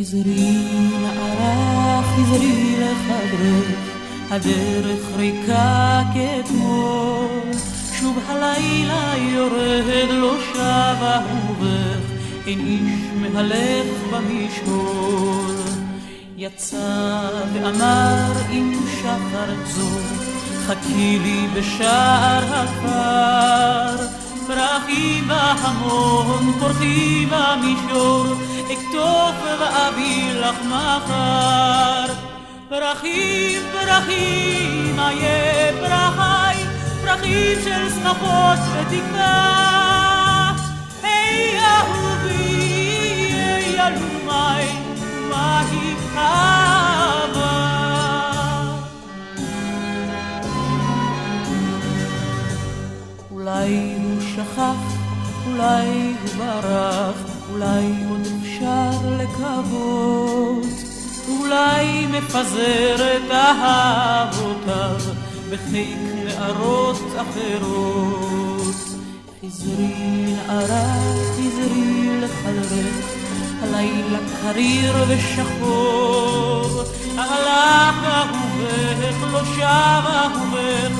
חזרי נערה, חזרי לחדרך, הדרך ריקה כאתמול, שוב הלילה יורד לא שב אהובך, אין איש מהלך במשעול. יצא ואמר עם שחר צור, חכי לי בשער הכפר, פרחי בהמון, פורחי במישור, אכתוב ואביא לך מחר. פרחים, פרחים, איה פרחי, פרחים של שמחות ותקווה. היי אהובי, היי אלומי, מהי אהבה. אולי הוא שכח, אולי הוא ברח, אולי עוד אפשר לקוות, אולי מפזר את אהבותיו בחיק נערות אחרות. חזרי נערה, חזרי לחדרך, הלילה קריר ושחור, הלך אהובך, לא שב אהובך,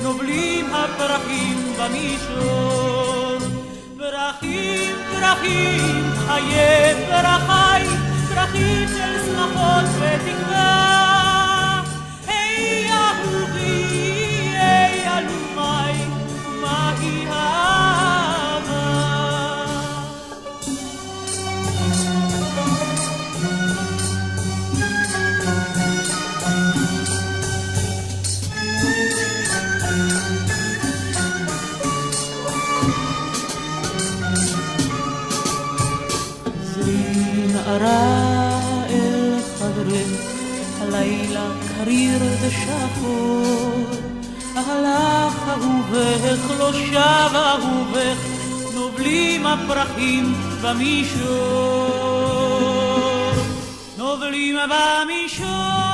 נובלים הפרחים במישור. פרחים, פרחים, איה פרחי, פרחים של שמחות ותקווה. היי אהובי, היי אלומי, מהי אהבה. נערה אל חדרך, הלילה קריר ושחור, הלך אהובך, לא שב אהובך, נובלים הפרחים במישור, נובלים במישור.